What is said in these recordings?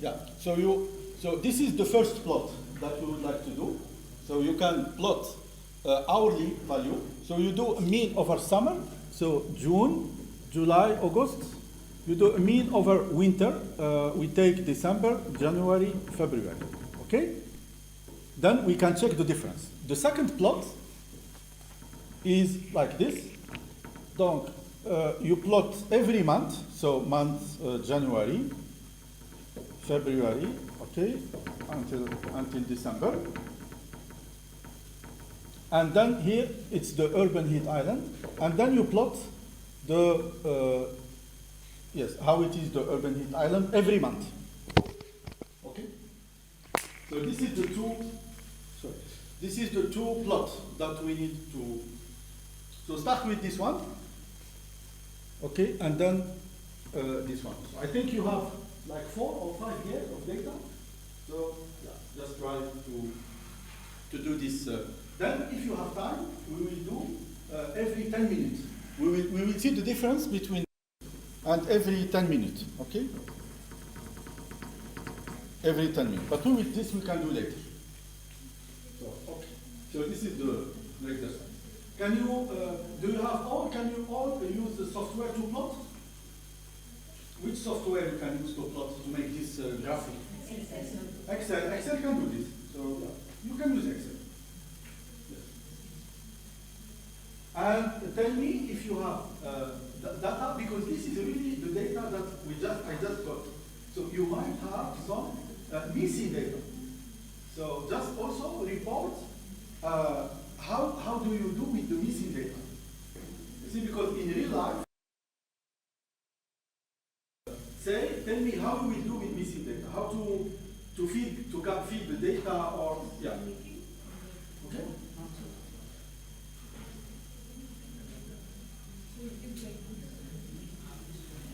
Yeah. So this is the first plot that we would like to do. So you can plot hourly value. So you do a mean over summer. So June, July, August. You do a mean over winter. We take December, January, February. Okay. Then we can check the difference. The second plot is like this. Donc, you plot every month. So month January, February, okay, until December. And then here it's the urban heat island. And then you plot the how it is the urban heat island every month. Okay. So this is the two plots that we need to. So start with this one. Okay, and then this one. So I think you have like 4 or 5 years of data. So yeah, just try to do this. Then if you have time, we will do every 10 minutes. We will see the difference between and every 10 minutes. Okay? Every 10 minutes. But this we can do later. So okay. So this is the exercise. Can you can you all use the software to plot? Which software you can use to plot to make this graphic? Excel. Excel can do this. So yeah, you can use Excel. Yes. And tell me if you have data, because this is really the data that I just got. So you might have some missing data. So just also report how do you do with the missing data? You see, because in real life, tell me how you will do with missing data, how to feed the data, or yeah. Okay.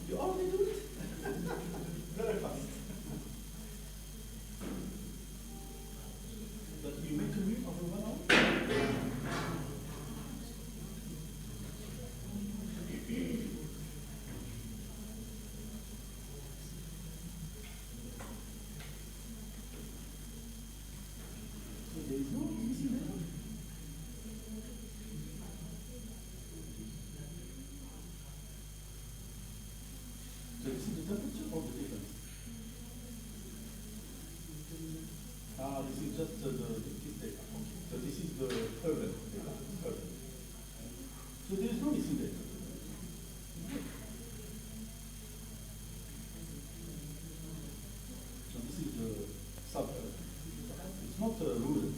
You already do it very fast. But you make a mean over 1 hour. There is no missing data. So this is the temperature or the difference? This is just this data. Okay. So this is the urban data. Urban. So there is no missing data. So this is the suburb. It's not rural.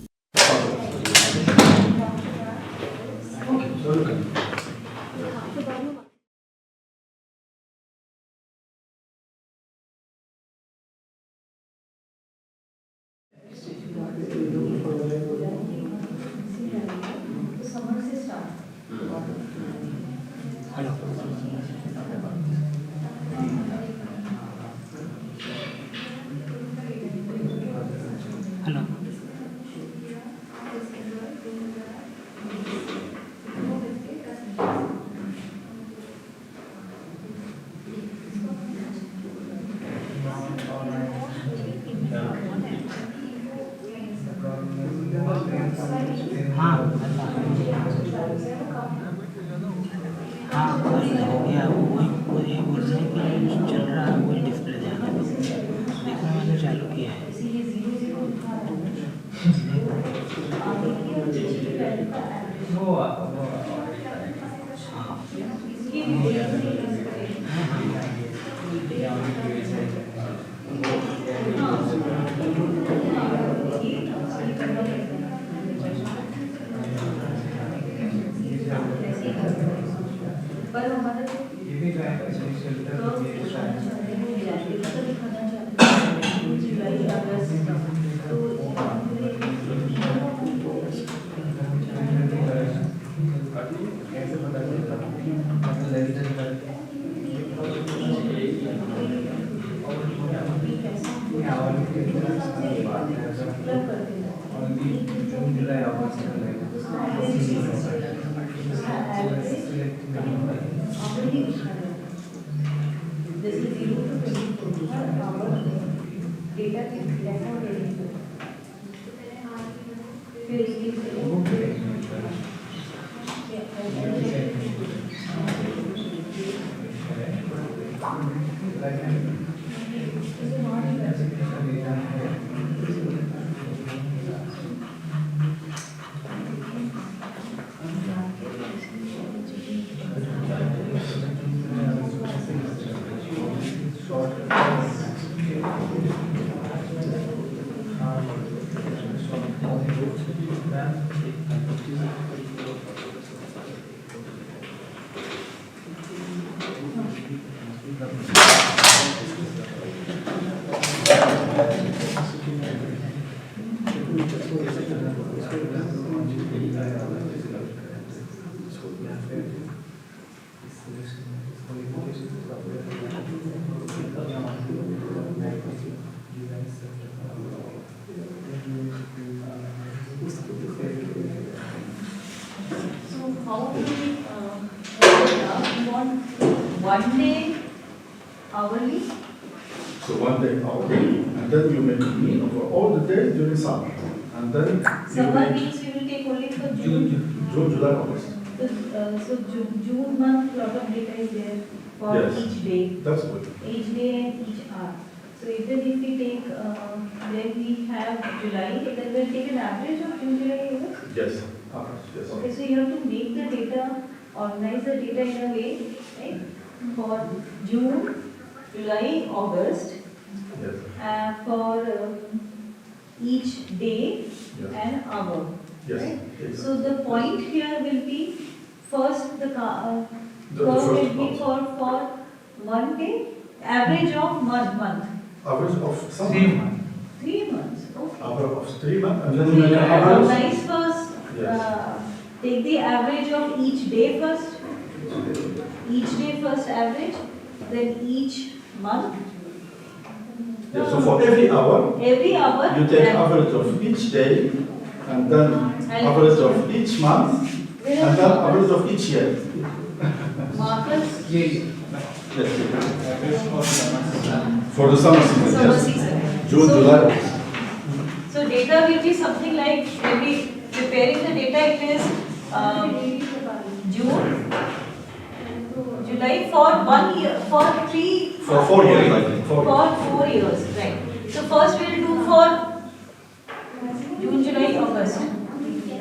Data के कैसा देंगे फिर उसके how do we want 1 day hourly? So 1 day hourly, and then you make a mean over all the days during summer. And then you Summer make means we will take only for June. June, July, August. So June month, lot of data is there for Yes. each day. That's good. Each day and each hour. So even if we take, then we have July, then we'll take an average of June, July, August. Yes. Yes. Okay, so you have to make the data, organize the data in a way, right? For June, July, August, Yes. for each day Yes. and hour. Yes. Right? Exactly. So the point here will be, first the curve The will first be month. for 1 day, average of month. Average of summer. 3 months. 3 months, okay. Average of 3 months, and then So you you make an average. organize first, Yes. take the average of each day first, each day first average, then each month. Yeah, so for every hour, Every hour. you take and- average of each day, and then average of each month, and then average of each year. Markers, Yes. For the summer season, summer yes. season. June, So- July, August. So data will be something like, maybe preparing the data, it is June, July for 1 year, for 3. For 4 years, I think. 4 For years. 4 years, right. So first we'll do for June, July, August,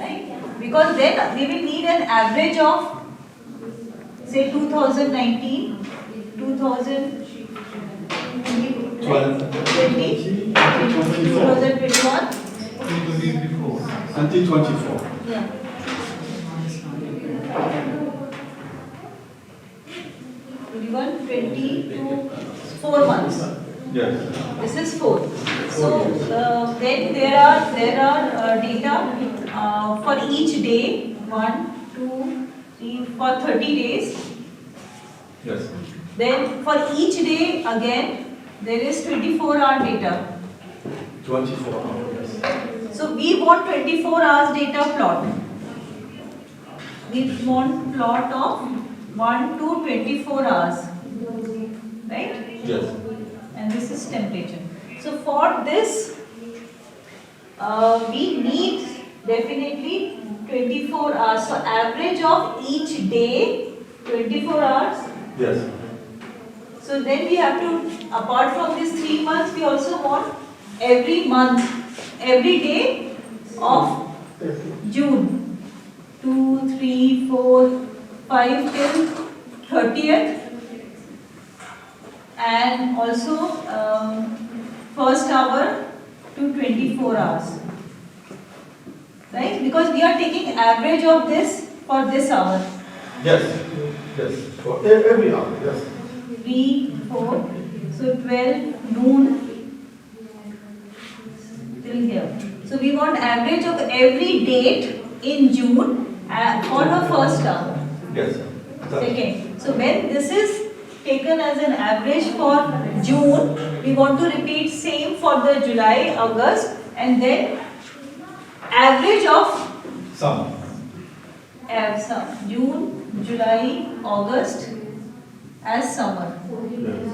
right? Because then we will need an average of, say, 2019, 2020, 2021. Until 24. Yeah. 21, 22, 4 months. Yes. This is 4. So then there are data for each day, 1, 2, 3, for 30 days. Yes. Then for each day again there is 24-hour data. 24 hours. So we want 24 hours data plot. We want plot of 1 to 24 hours, right? Yes. And this is temperature. So for this, we need definitely 24 hours. So average of each day, 24 hours. Yes. So then we have to, apart from these 3 months, we also want every month, every day of June. 2, 3, 4, 5 till 30th. And also first hour to 24 hours, right? Because we are taking average of this for this hour. Yes. Yes. For every hour. Yes. 3, 4, so 12 noon till here. So we want average of every date in June for the first hour. Yes. Second. So when this is taken as an average for June, we want to repeat same for the July, August, and then average of Summer. June, July, August as summer. Yes.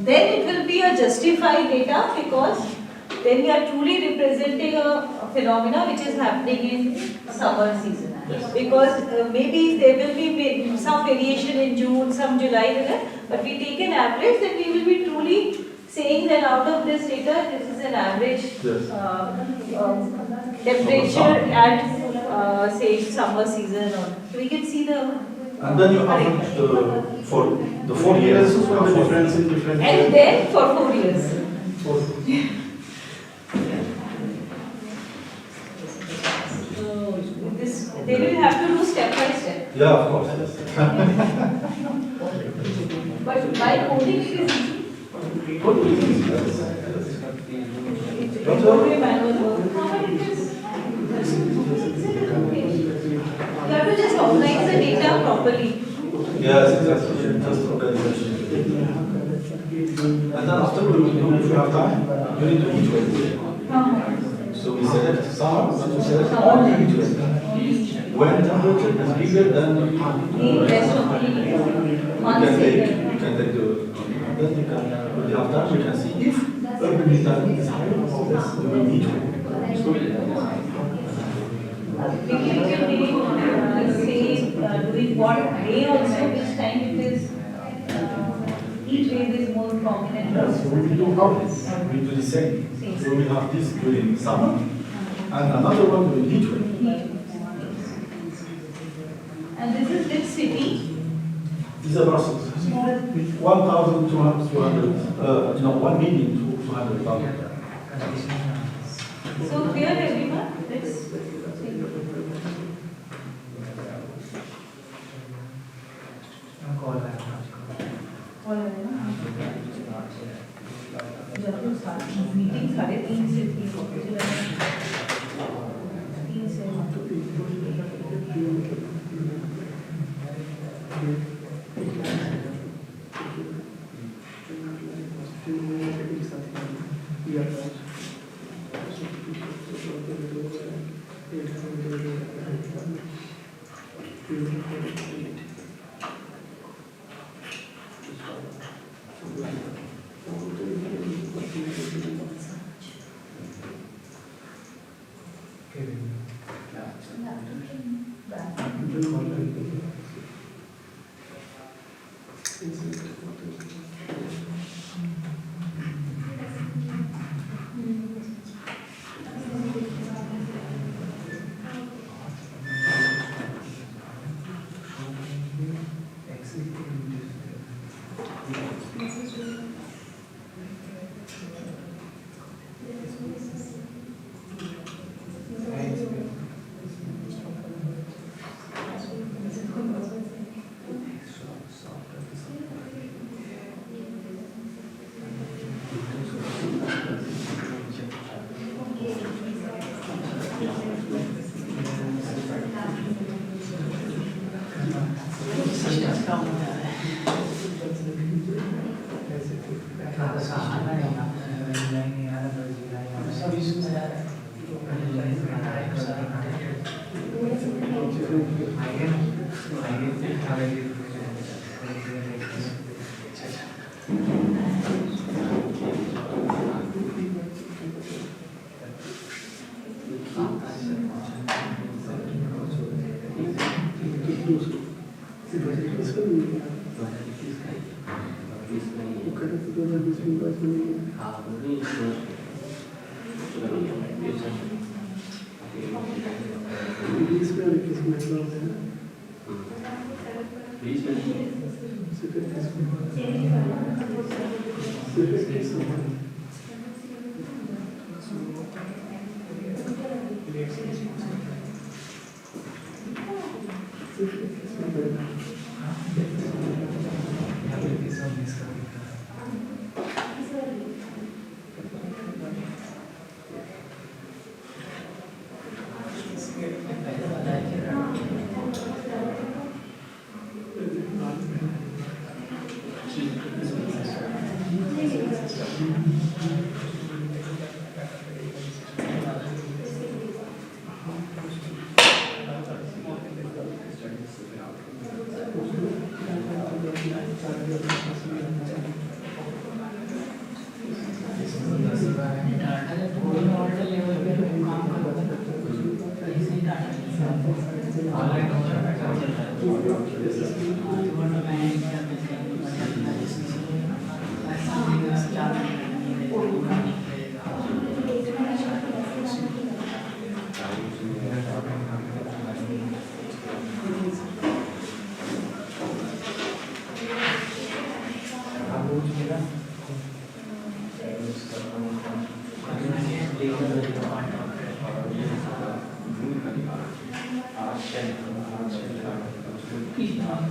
then it will be a justified data, because then we are truly representing a phenomena which is happening in summer season. Yes. Because maybe there will be some variation in June, some July, but we take an average, then we will be truly saying that out of this data, this is an average Yes. temperature at say summer season. Or so we can see the. And then you average for the 4 years. This is what the difference in different. And then for 4 years. So this they will have to do step by step. Yeah, of course. Yes. But by coding it is easy. It's only manual work. But it is. You have to just organize the data properly. Yes, exactly. Just organization. And then after we will do, if we have time, you need to heat wave. So we select summer, and we select only heat wave. When temperature is bigger than The rest of the you months. can take the, then you can, when you have time, you can see if urban heat is higher or less, you will heat wave. We can say doing what day also, which time it is, each wave is more prominent. Yes, so we do always. We do the same. So we have this during summer, and another one during heat wave. And this is which city? These are Brussels. 1,200, no, 1,200,000. So here everyone, let's see. Meeting 3:30 से 3 से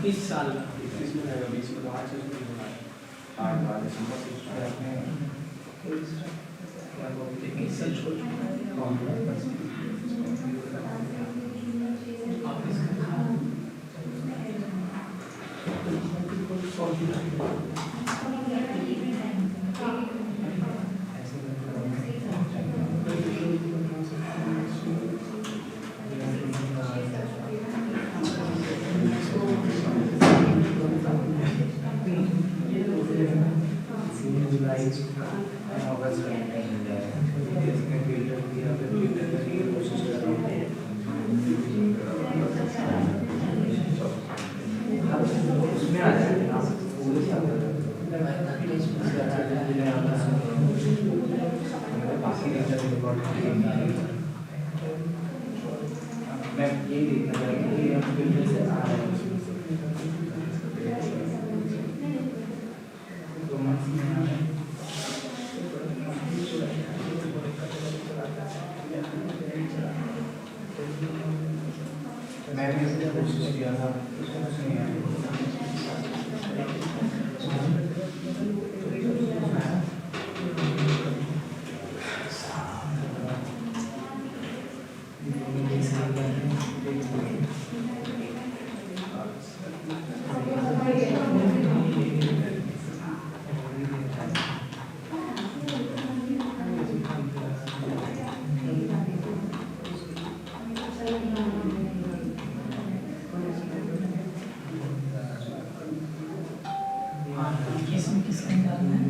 इस साल का 21 में रहेगा, 20 में तो 8 से शुरू होना है, 8 12 दिसंबर से स्टार्ट है। 21 साल छोड़ चुका है ऑफिस का उसमें आ जाएगा बाकी मैं यही देखना चाहूँगा कि हम फिल्टर से आ रहे हैं तो मंथ में आ रहे हैं मैंने इसलिए कोशिश किया था कुछ नहीं आया किसमें डालना है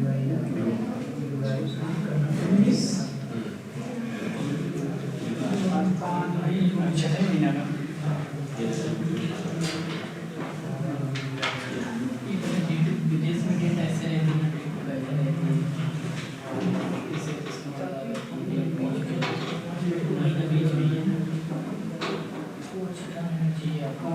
छठे महीना का विदेश में डेट ऐसे रहती है बीच में है चाहिए आपको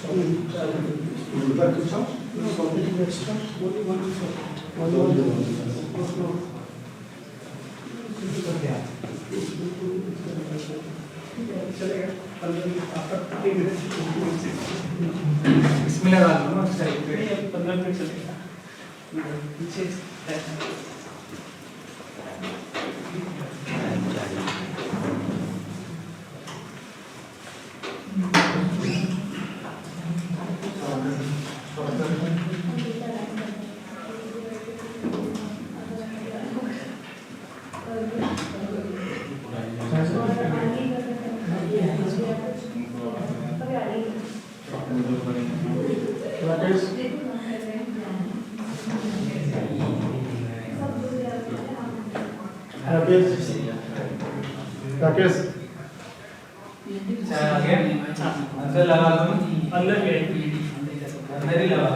Would you like to charge? No, something extra. What do you want to इसमें लगा लो ना साइड पे 15 मिनट चलेगा पीछे Rakesh. अंदर लगा लो अंदर गए अंदर ही लगा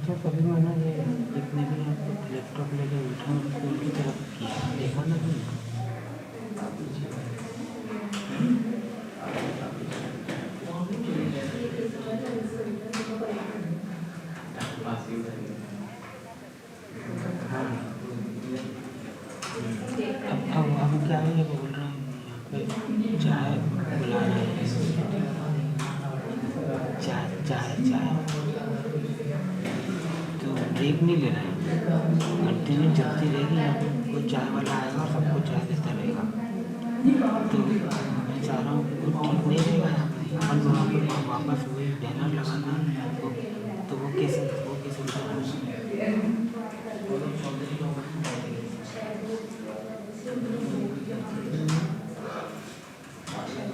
अच्छा कभी मैंने ये जितने भी लैपटॉप लेके उठा उसको उनकी तरफ किया देखा ना तुमने हाँ अब क्या है ये बोल रहा हूँ यहाँ पे चाय बुला रहा है चाय चाय चाय तो ब्रेक नहीं ले रहा है कंटिन्यू चलती रहेगी यहाँ पे कोई चाय वाला आएगा और सबको चाय देता रहेगा तो मैं चाह रहा हूँ कि वो ठीक नहीं रहेगा यहाँ पे अपन वहाँ पर वापस वही बैनर लगाना तो वो कैसे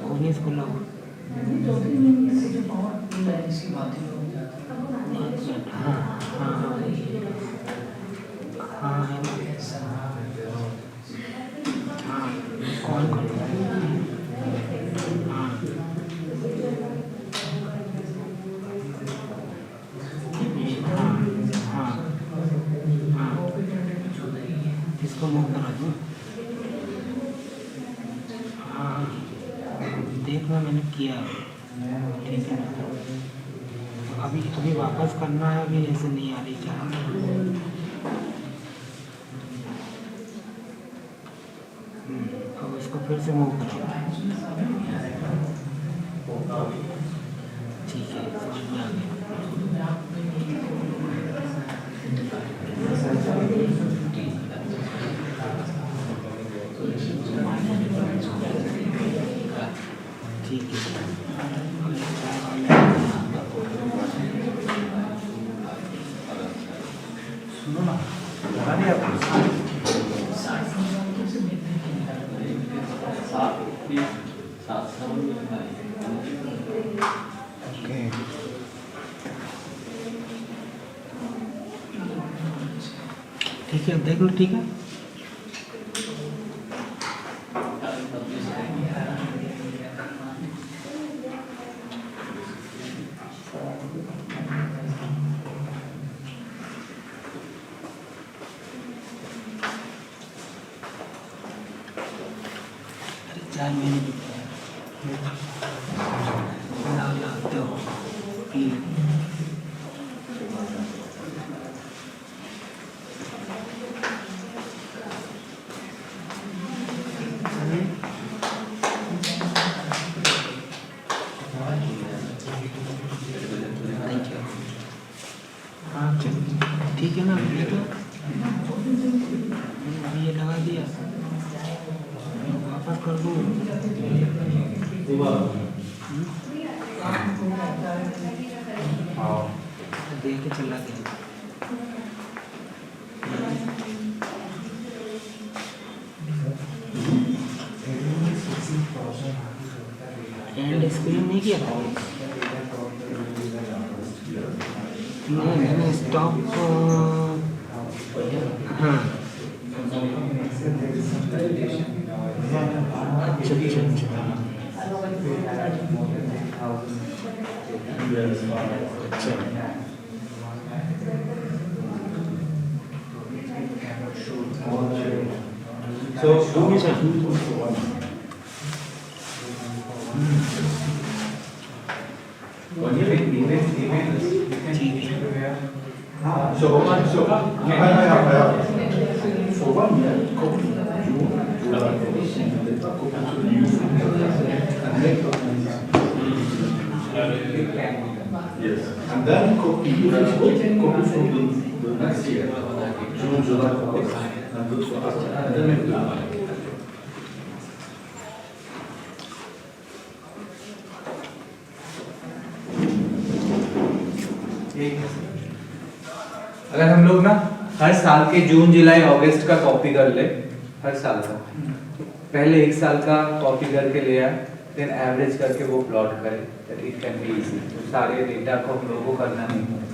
वो नहीं खुला हुआ हाँ हाँ हाँ हाँ हाँ कौन कौन हाँ हाँ हाँ इसको मूव करा दूँ हाँ देखना मैंने किया ठीक है तो अभी अभी वापस करना है अभी ऐसे नहीं आ रही चाह अब इसको फिर से मूव करो ठीक है समझ में आ गया ठीक है सुनो ना लगा दिया आपको ओके ठीक है देख लो ठीक है अरे चाय मैंने भी लाओ लाओ दो पी लो। थैंक यू हाँ चल ठीक है ना ये तो अभी ये लगा दिया वापस कर दूँ देख के चला गया एंड स्क्रीन नहीं किया था नहीं मैंने स्टॉप हाँ अच्छा अच्छा अच्छा So do me a So I have for 1 year copy June, July, August, September, copy to you and make yes, and then copy copy from the next year, June, July, August, and good for us, and then make the अगर हम लोग ना हर साल के जून जुलाई अगस्त का copy कर ले हर साल का पहले एक साल का कॉपी करके ले आए देन एवरेज करके वो प्लॉट करें इट कैन बी इजी सारे डेटा को हम लोगों को करना नहीं है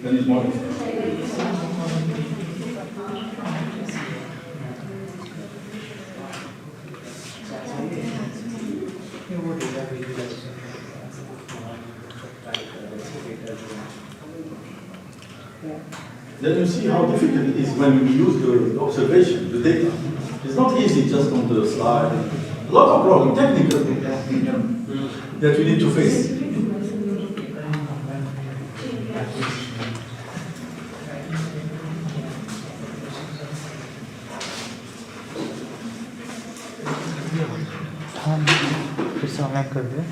then it's more expensive. ये वो data visualisation Then you see how difficult it is when you use the observation, the data. It's not easy just on the slide. A lot of problems, technical that you need to face. हम फिर से online कर दें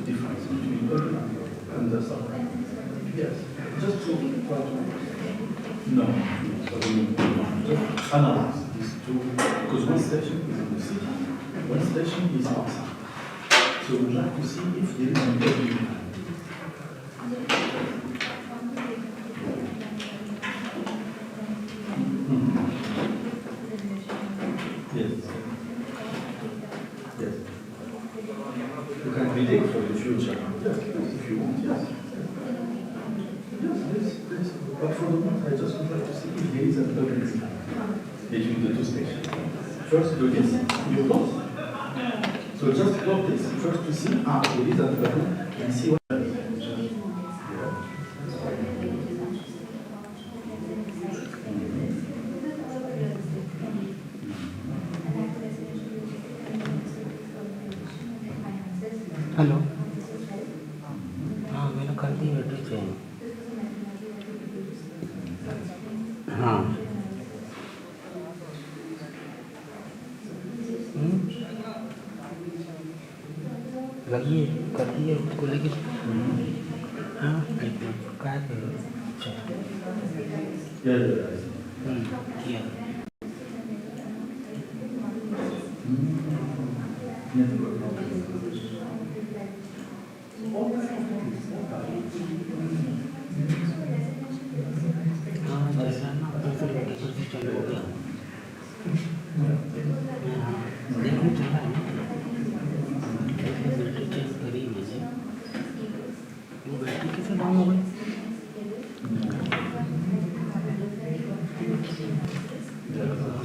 Difference between early and the summer. Yes, just to try to. No, so just analyze these two, because one station is in the city, one station is outside. So we'd like to see if there is an early. Yes. Yes. You can predict for the future. Yes, if you want, yes. Yes. But for the moment, I just would like to see if there is an urban sky between the two stations. First do this, you plot. So just plot this first to see, there is an urban, and see what. Hello हाँ मैंने कर दी battery change हाँ लगिए कर दिए उसको लेके हाँ क्या करो किया हाँ जैसा ना तो फिर चलो हो गया देखो चला है बैटरी चेंज करी मैंने वो बैटरी कैसे डाउन हो गई Yeah.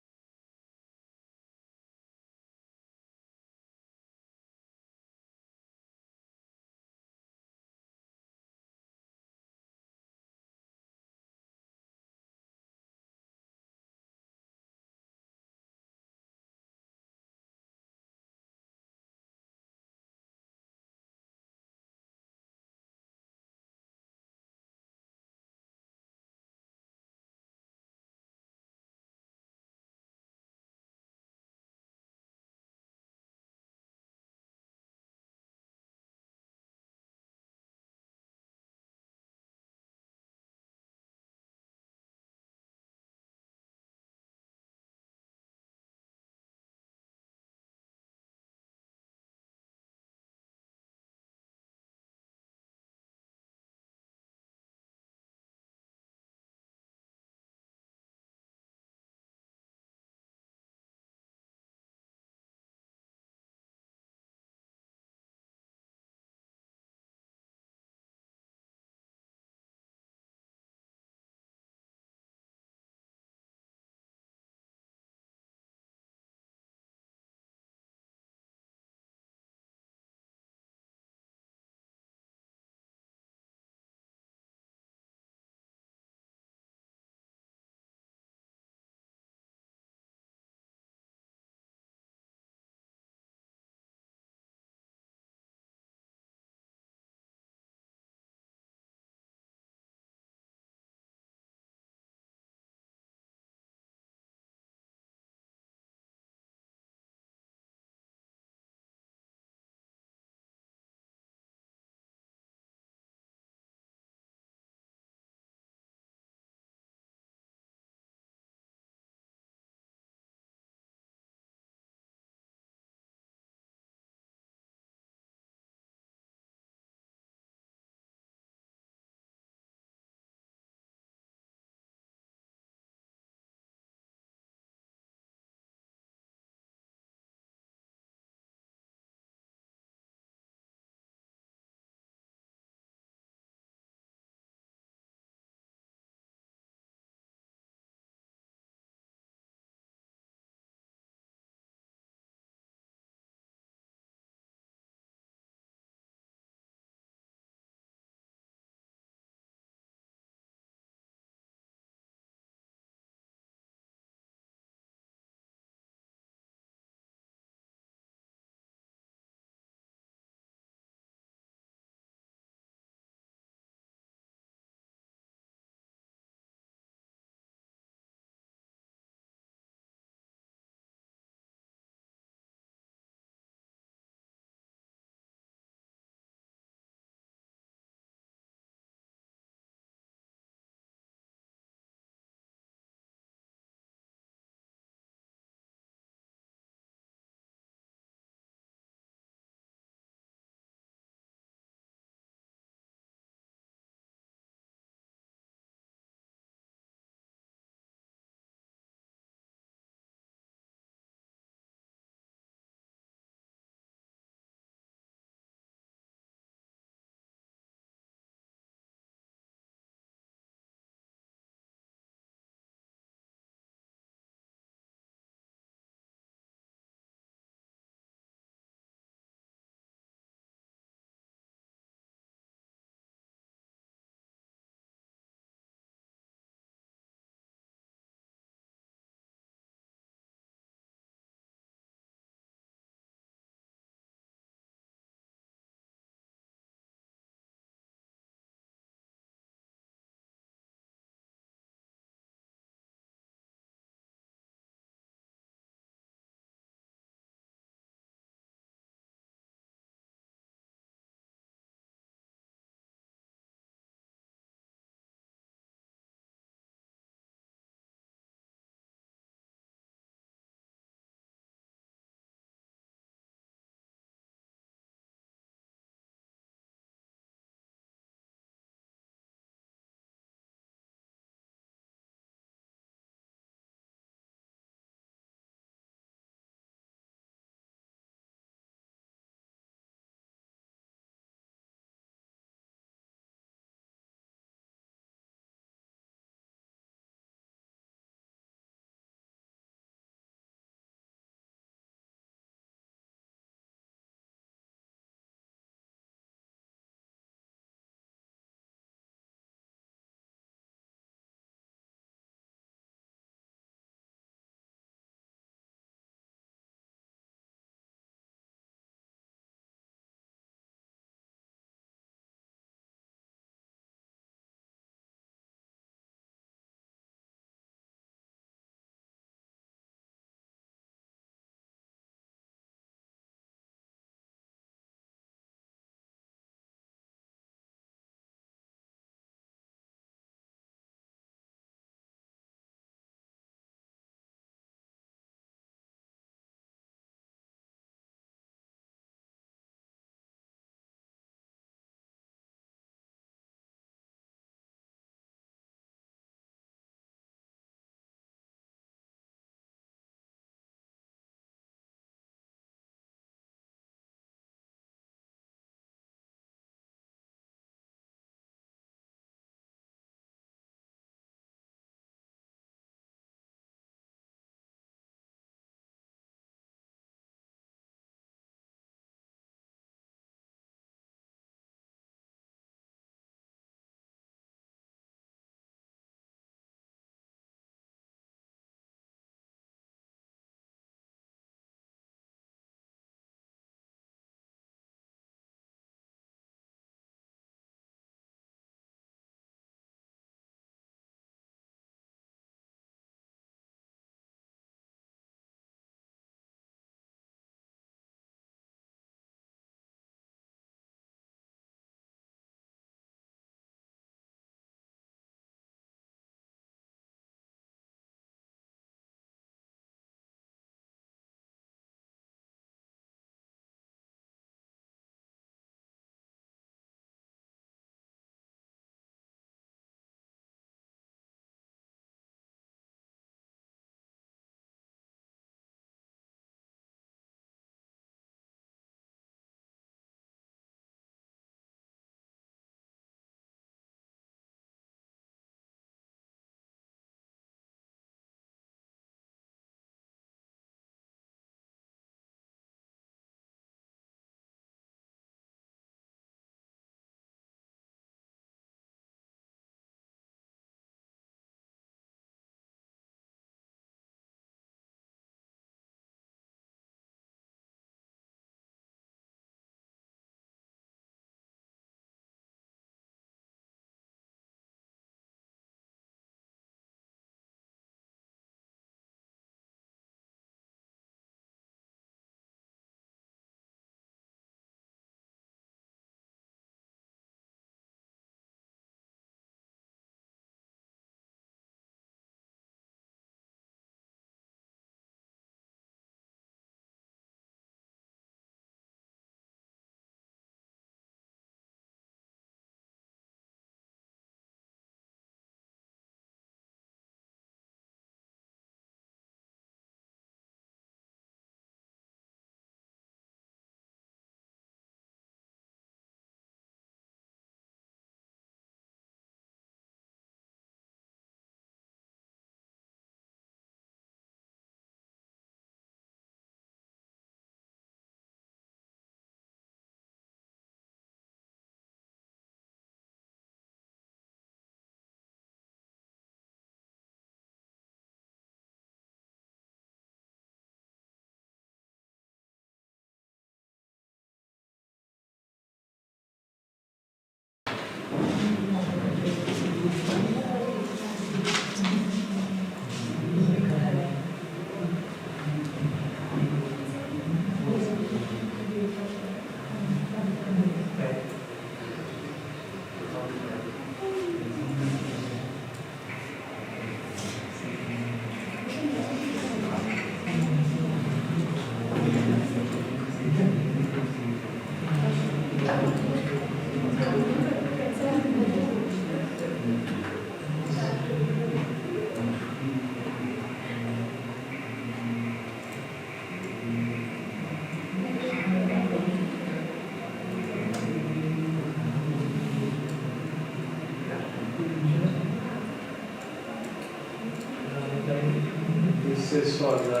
for the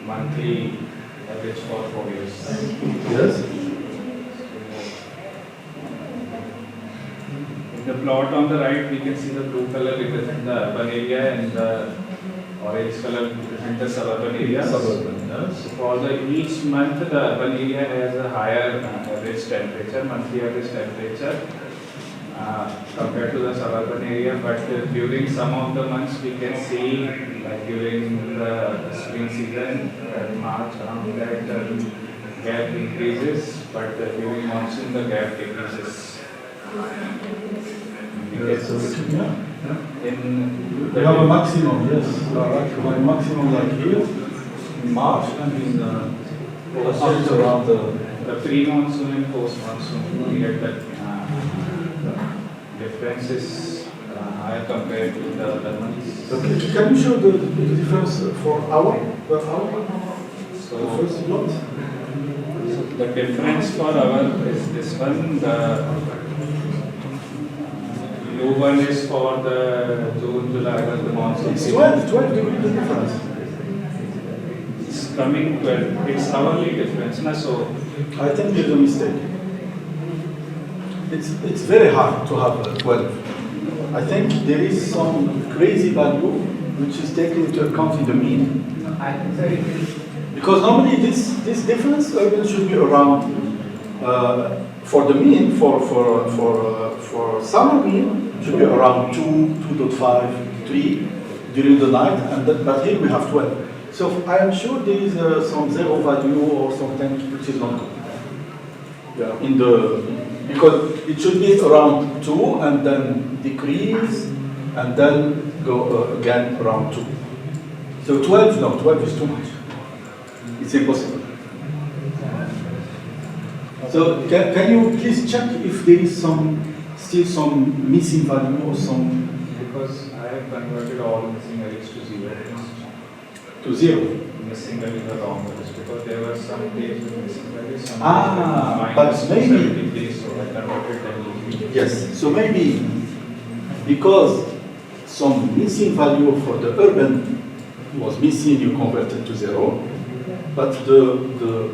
monthly average for 4 years. Yes. In the plot on the right, we can see the blue color represent the urban area and the orange color represent the suburban area. Suburban. So for the each month, the urban area has a higher average temperature, monthly average temperature compared to the suburban area. But during some of the months, we can see like during the spring season, March around that gap increases, but during monsoon the gap decreases. Yes. Yeah. In We have a maximum, yes. Like my maximum like here in March and in after around the pre-monsoon and post-monsoon, we get that difference is higher compared to the other months. Okay. Can you show the difference for hour per hour? So The first plot. the difference for our is this one. The blue one is for the June, July, August, the monsoon. It's season. 12 degrees the difference. It's coming 12. It's hourly difference, na? So I think there's a mistake. It's very hard to have 12. I think there is some crazy value which is taken into account in the mean. Because normally this difference urban should be around for the mean for summer mean should be around 2.5, 3 during the night, and but here we have 12. So I am sure there is some zero value or something which is not good. Yeah, because it should be around 2 and then decrease and then go again around 2. So 12, no, 12 is too much. It's impossible. So can you please check if there is still some missing value or some because I have converted all missing values to 0. to 0? Missing values are wrong values because there were some days with missing values. Some Ah, days but with maybe- 70 days, so I converted them. Yes. So maybe because some missing value for the urban was missing, you converted to 0, but the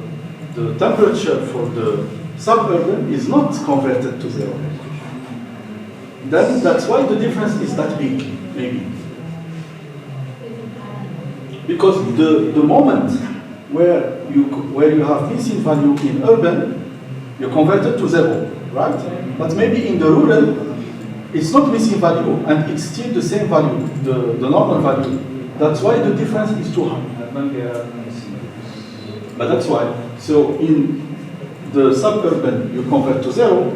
temperature for the suburban is not converted to 0. Then that's why the difference is that big, maybe. Because the moment where you have missing value in urban, you convert it to 0, right? But maybe in the rural, it's not missing value and it's still the same value, the normal value. That's why the difference is too high. Urban, there are missing values. But that's why. So in the suburban, you convert to 0,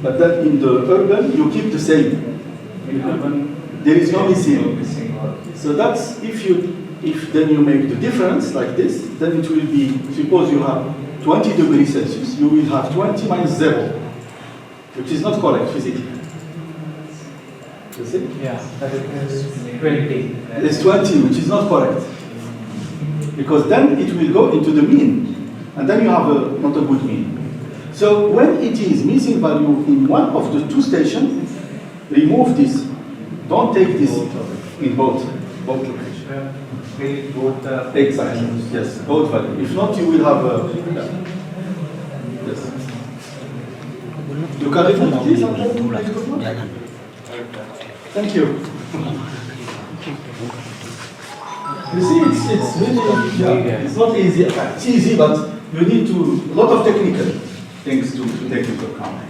but then in the urban, you keep the same. In urban, There is no no missing. missing or So that's if then you make the difference like this, then it will be, suppose you have 20 degrees Celsius, you will have 20 minus 0, which is not correct physically. You see? Yeah, that is 20. It's 20, which is not correct. Because then it will go into the mean, and then you have not a good mean. So when it is missing value in one of the two stations, remove this. Don't take this in both locations. Both Exactly. Yes, both value. If not, you will have a. Yes. You can remove this and then make the plot. Thank you. You see, it's really, yeah, it's not easy. It's easy, but you need a lot of technical things to take into account.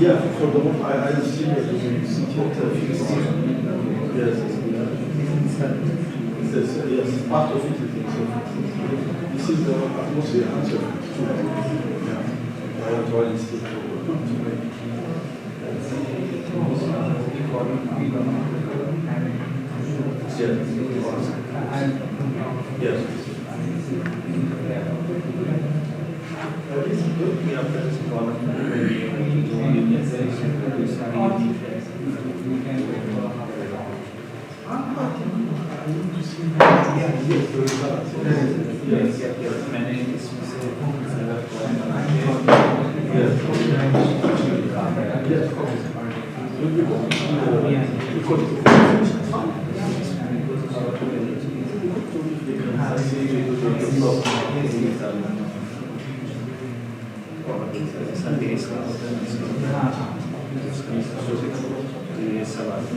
Yeah, for the moment, I see that yes, part of it. This is the atmosphere answer.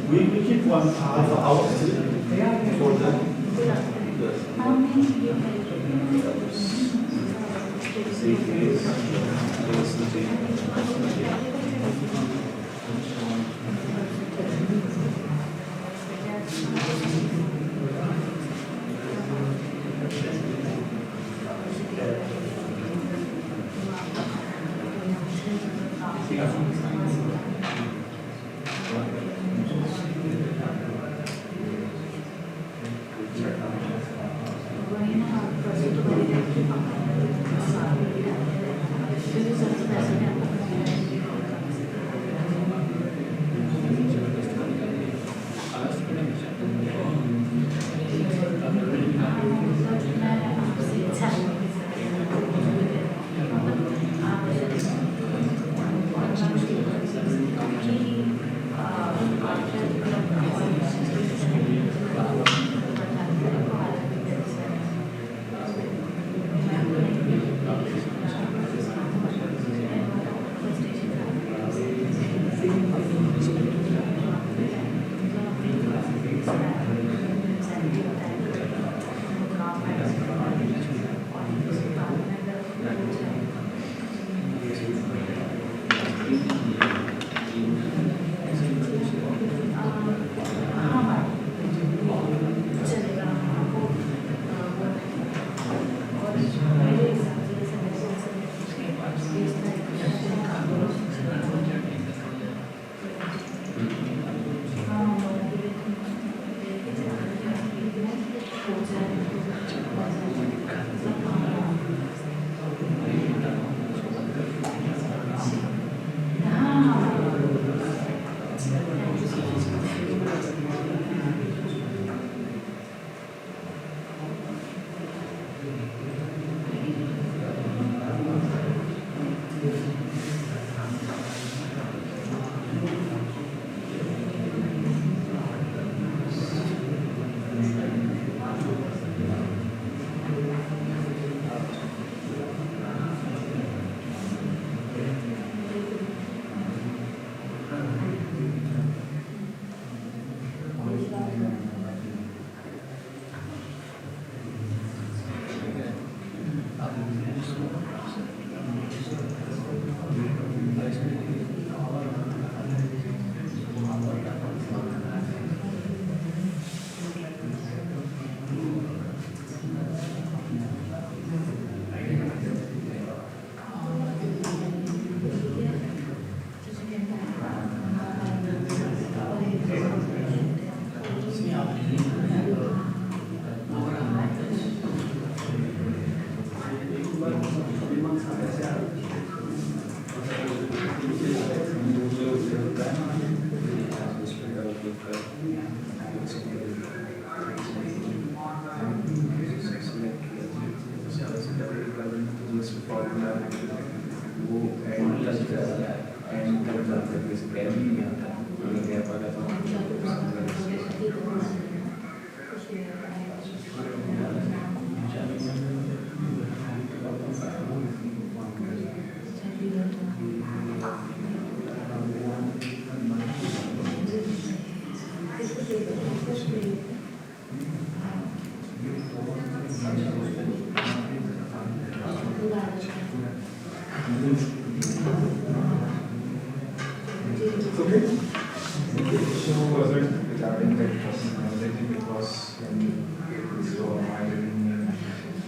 We keep one half hour for the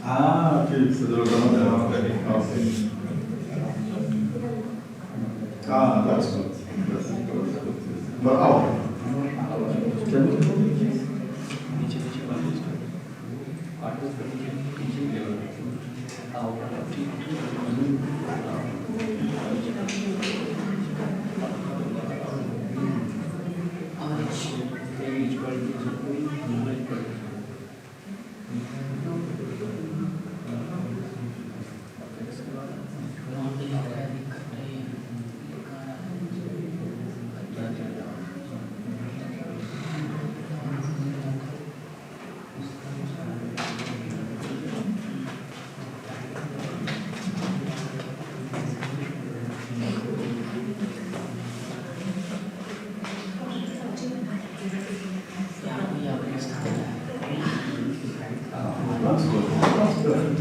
Ah, okay, so there was another one. Ah, that's good. That's good. Per hour. नीचे नीचे वाले आठ दस नीचे नीचे level That's good. That's good.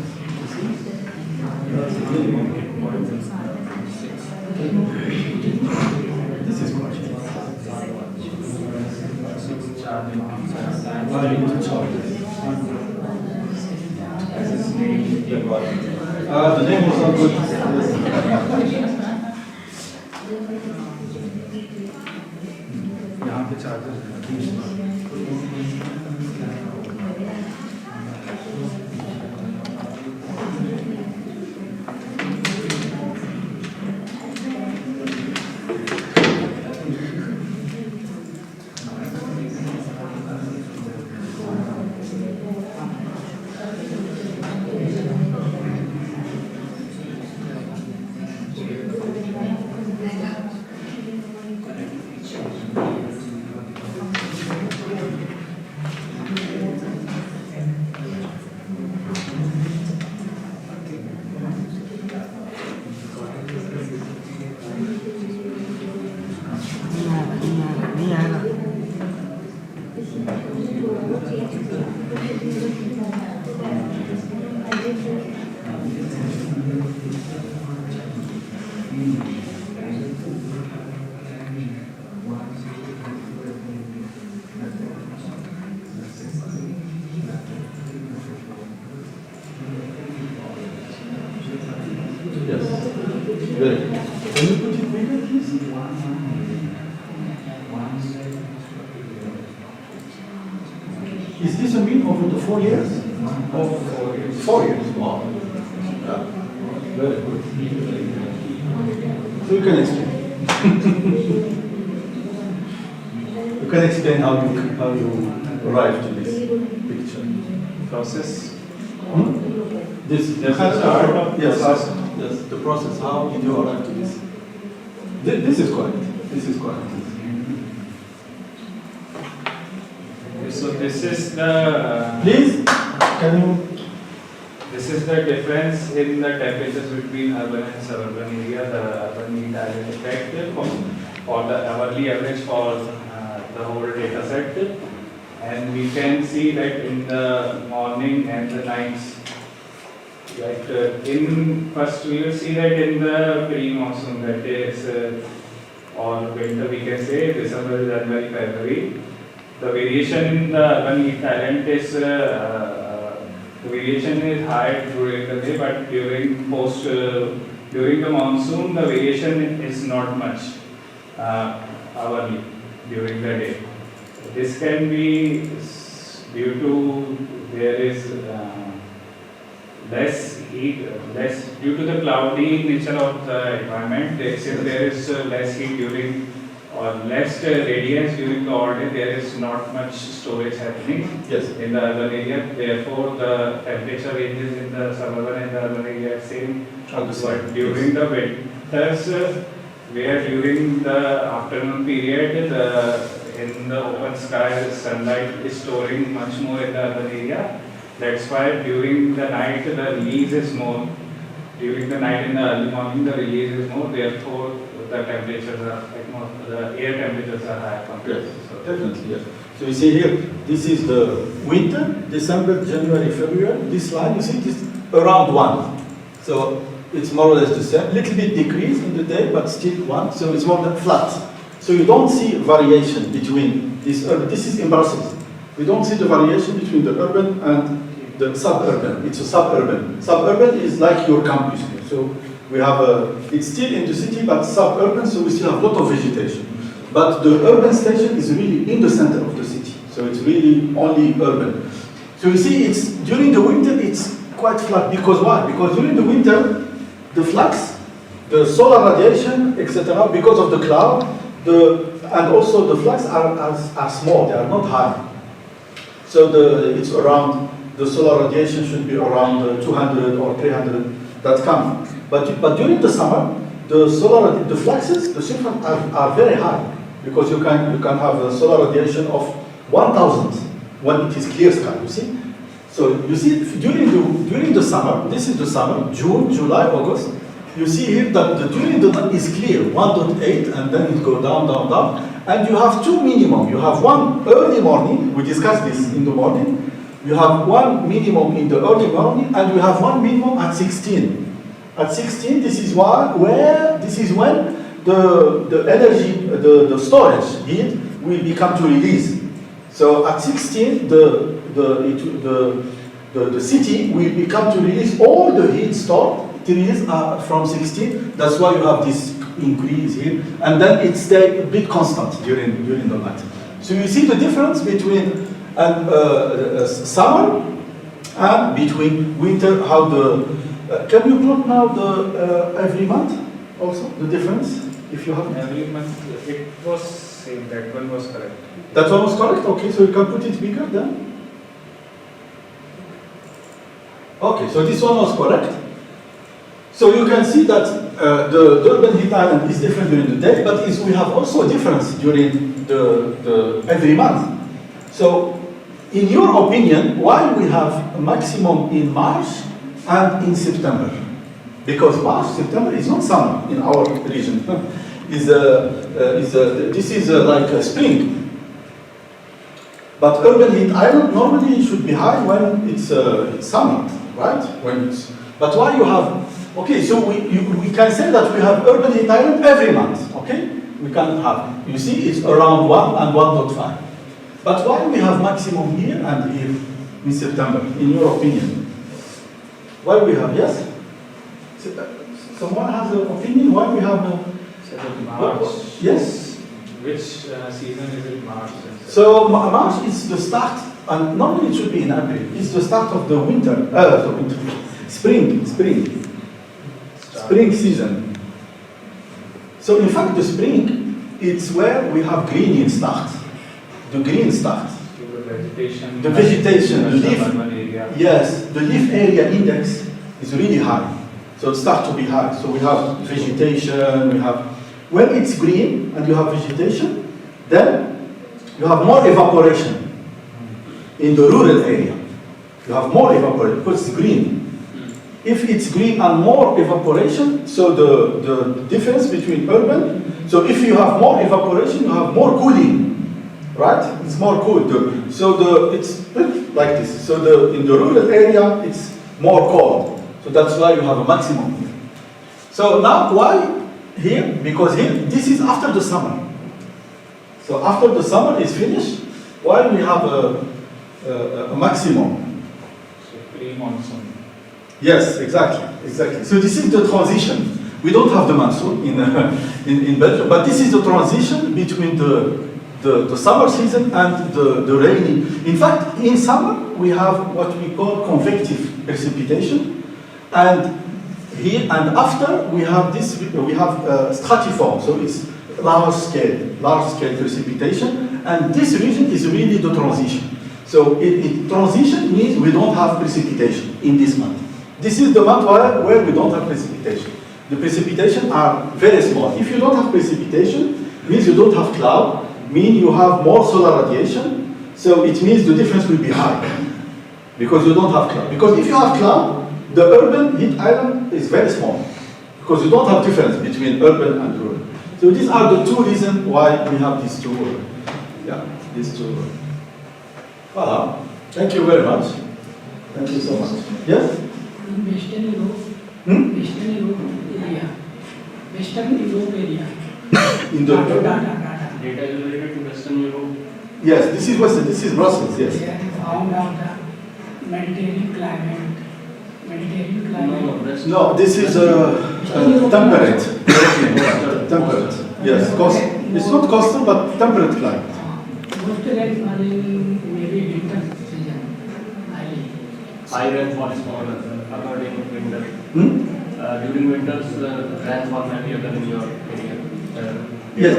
This is good. Why you need to charge this? The name was not good. यहाँ पे charger नहीं आएगा Yes. Very good. Can you put it bigger, please? Is this a mean over the 4 years? Oh, 4 years. 4 years, wow. Yeah. Very good. So you can explain. You can explain how you arrived to this picture. Process. This Yes, the start of yes, process. yes, the process. How did you arrive to this? This is correct. This is correct. So this is the Please, can you? this is the difference in the temperatures between urban and suburban area, the urban mean island effect for the hourly average for the whole data set. And we can see that in the morning and the nights, like in first we will see that in the pre-monsoon, that is or winter we can say December, January, February, the variation in the urban heat island is the variation is high during the day, but during the monsoon the variation is not much hourly during the day. This can be due to there is less heat, less due to the cloudy nature of the environment. Since there is less heat during or less radiance during the all day, there is not much storage happening Yes. in the urban area. Therefore, the temperature ranges in the suburban and the urban area are same. But during the winters, where during the afternoon period, in the open sky, sunlight is storing much more in the urban area. That's why during the night, the release is more. During the night and the early morning, the release is more. Therefore, the temperatures are like more, the air temperatures are higher compared. Yes, definitely, yes. So you see here, this is the winter, December, January, February. This line, you see, it is around 1. So it's more or less the same. Little bit decrease in the day, but still 1. So it's more than flat. So you don't see variation between this. This is in Brussels. We don't see the variation between the urban and the suburban. It's a suburban. Suburban is like your campus here. So We have it's still in the city, but suburban, so we still have a lot of vegetation. But the urban station is really in the center of the city, so it's really only urban. So you see, it's during the winter it's quite flat. Because why? Because during the winter, the flux, the solar radiation, etc., because of the cloud, and also the flux are small, they are not high. So it's around, the solar radiation should be around 200 or 300 that come. But during the summer, the fluxes, the shift are very high, because you can have a solar radiation of 1000 when it is clear sky, you see? So you see, during the summer, this is the summer, June, July, August, you see here that during the night is clear, 1.8, and then it goes down, down, down. And you have two minimum. You have one early morning, we discussed this in the morning. You have one minimum in the early morning, and you have one minimum at 16. At 16, this is when the energy, the storage heat will become to release. So at 16, the city will become to release all the heat stored. It is from 16. That's why you have this increase here, and then it stays a bit constant during the night. So you see the difference between summer and between winter. How can you plot now the every month also the difference if you have Every month it was same. That one was correct. That one was correct. Okay, so you can put it bigger then. Okay, so this one was correct. So you can see that the Durban heat island is different during the day, but we have also a difference during the every month. So, in your opinion, why we have a maximum in March and in September? Because March, September is not summer in our region. This is like a spring. But urban heat island normally should be high when it's summer, right? But why you have? Okay, so we can say that we have urban heat island every month. Okay, we can have. You see, it's around 1 and 1.5. But why we have maximum here and here in September? In your opinion, why we have yes? Someone has an opinion why we have? March. Yes. Which season is it? March. So March is the start, and normally it should be in April. It's the start of the winter. Spring season. So in fact, the spring, it's where we have greening start. The green start. The vegetation. The vegetation, the leaf. Area. Yes, the leaf area index is really high. So it starts to be high. So we have vegetation, when it's green and you have vegetation, then you have more evaporation in the rural area. You have more evaporation because it's green. If it's green and more evaporation, so the difference between urban, so if you have more evaporation, you have more cooling, right? It's more cool. It's like this. So in the rural area, it's more cold. So that's why you have a maximum here. So now why here? Because here, this is after the summer. So after the summer is finished, why we have a maximum? So pre-monsoon. Yes, exactly. So this is the transition. We don't have the monsoon in Belgium, but this is the transition between the summer season and the rainy. In fact, in summer we have what we call convective precipitation, and here and after we have stratiform. So it's large scale precipitation, and this region is really the transition. So transition means we don't have precipitation in this month. This is the month where we don't have precipitation. The precipitation are very small. If you don't have precipitation, means you don't have cloud, means you have more solar radiation, so it means the difference will be high, because you don't have cloud. Because if you have cloud, the urban heat island is very small, because you don't have difference between urban and rural. So these are the two reasons why we have these two. Voilà. Thank you very much. Thank you so much. Yes? Western Europe, Western Europe area. In the Data is related to Western Europe. yes, this is Western. This is Brussels. Yes. They are found out the Mediterranean climate. No, No, this is Temperate. Temperate. Yes. It's not coastal, but temperate climate. Most rain are in maybe winter season. High rainfall is common according to winter. Hmm? During winters, rainfall may be occur in your area. Yes.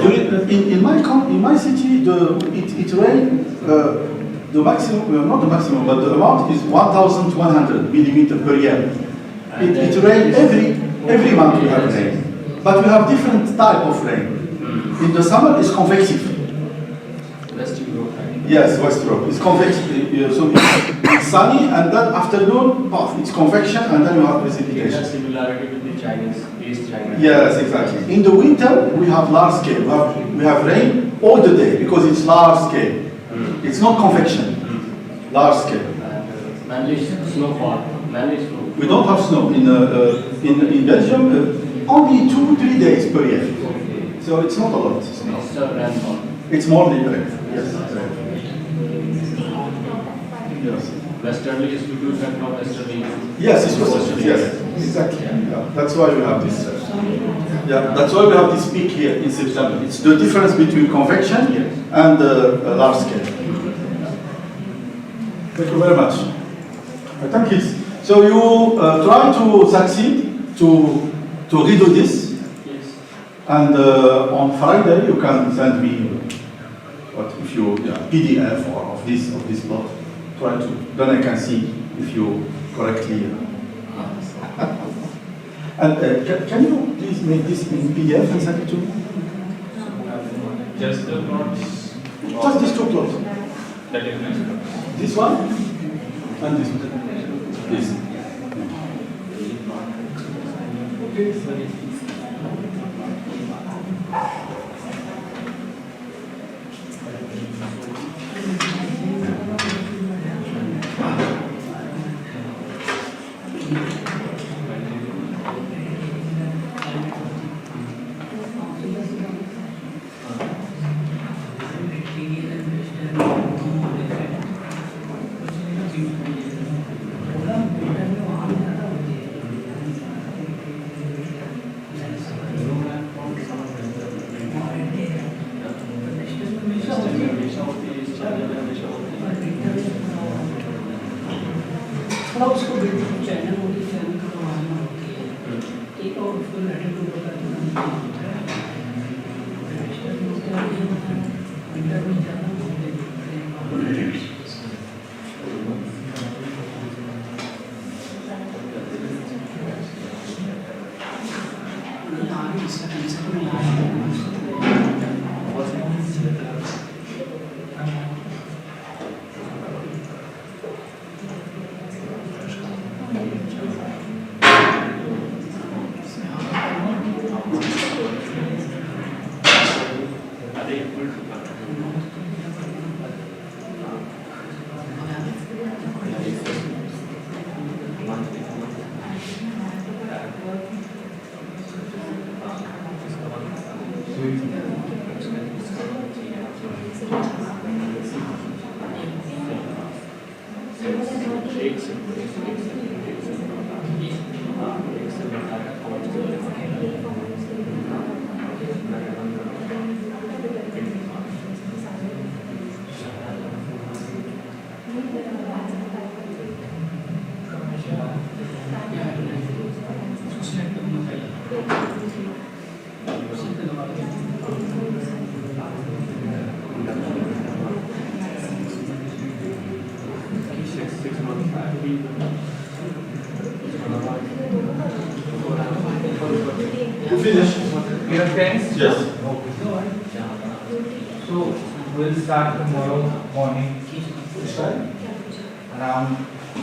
In my city, it rain. The maximum, not the maximum, but the amount is 1,100 millimeter per year. It rains every month. We have rain, but we have different type of rain. In the summer, it's convective. West Europe. Yes, West Europe. It's convective. So it's sunny, and then afternoon, it's convection, and then you have It has precipitation. similarity with the Chinese, East China. Yes, exactly. In the winter, we have large scale. We have rain all the day because it's large scale. It's not convection. Large scale. And mainly snowfall, mainly snow. We don't have snow in Belgium. Only 2-3 days per year. So it's not a lot. Snow. It's rainfall. It's more than rain. Yes. Yes. Westerly is to do effect of westerly. Yes, it's western. Yes, exactly. Yeah. That's why we have this. Yeah, that's why we have this peak here in September. It's the difference between convection and large scale. Thank you very much. I think it's so you try to succeed to redo this, Yes. and on Friday you can send me what if you PDF or of this plot. Try to then I can see if you correctly. And can you please make this in PDF and send it to me? Just the plots. Just these two plots. That is nice. This one and this one. Please. थोड़ा उसको channel Modi family को मालूम होती है एक और उसको letter to बता You finish? Your friends? Yes. So we'll start tomorrow morning Which time? around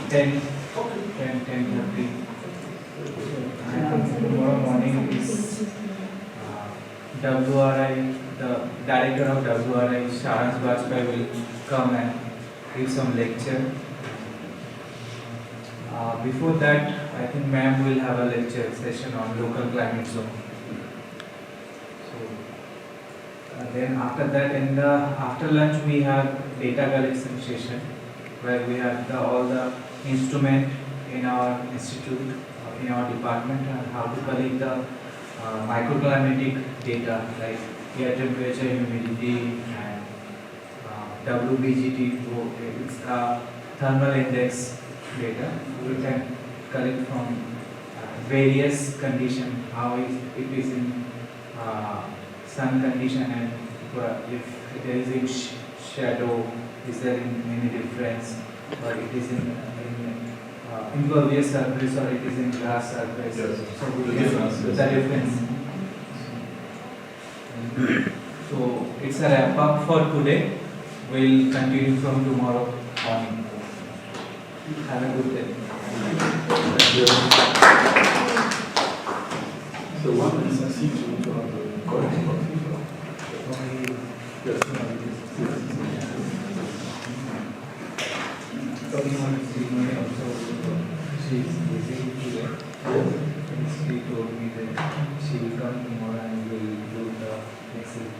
10:30. And tomorrow morning is WRI, the director of WRI, Saransh Bajpai, will come and give some lecture. Before that, I think ma'am will have a lecture session on local climate zone. So then after that, in the after lunch, we have data collection session where we have all the instrument in our institute, in our department how to collect the microclimatic data like air temperature, humidity, and WBGT. It's thermal index data. We can collect from various conditions, how it is in sun condition, and if there is a shadow, is there any difference, or it is in impervious surface, or it is in glass surface. Yes. So we The can- difference, yes. The difference. So it's a wrap up for today. We'll continue from tomorrow morning. Have a good day. So one is a seat to have the correct plot. Yes. She is busy today. She told me that she will come tomorrow and will do the next week.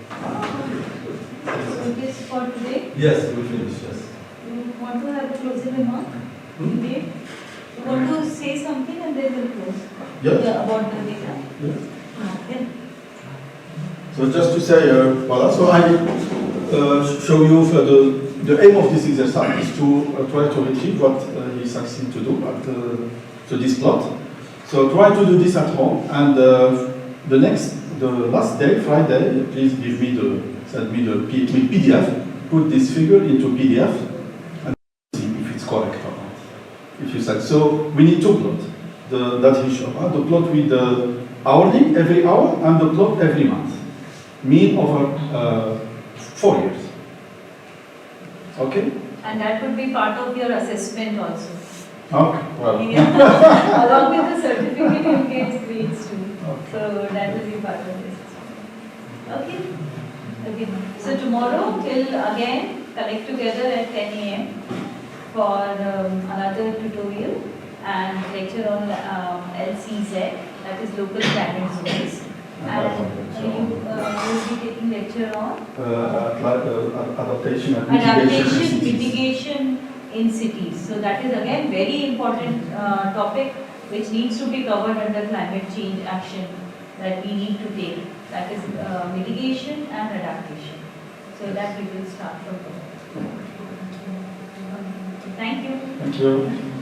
So this for today, Yes, we finish, yes. you want to have a closing remark? Dave? You want to say something and then we'll close? Yes. Yeah, about the data? Yes. Okay. So just to say, voilà, so I show you for the aim of this exercise is to try to retrieve what he succeeded to do at so this plot. So try to do this at home, and the last day, Friday, please give me send me the PDF, put this figure into PDF, and see if it's correct or not. If you said so, we need two plots. That he showed, the plot with the hourly every hour and the plot every month, mean over 4 years. Okay? And that would be part of your assessment also. Okay, well. Along with the certificate, you get grades too. So that will be part of this. Okay? Okay. So tomorrow we'll again collect together at 10 a.m. for another tutorial and lecture on LCZ, that is local climate zones. And you will be taking lecture on Adaptation and adaptation, mitigation. mitigation in cities. So that is again very important topic which needs to be covered under climate change action that we need to take. That is mitigation and adaptation. So that we will start from there. Thank you. Thank you.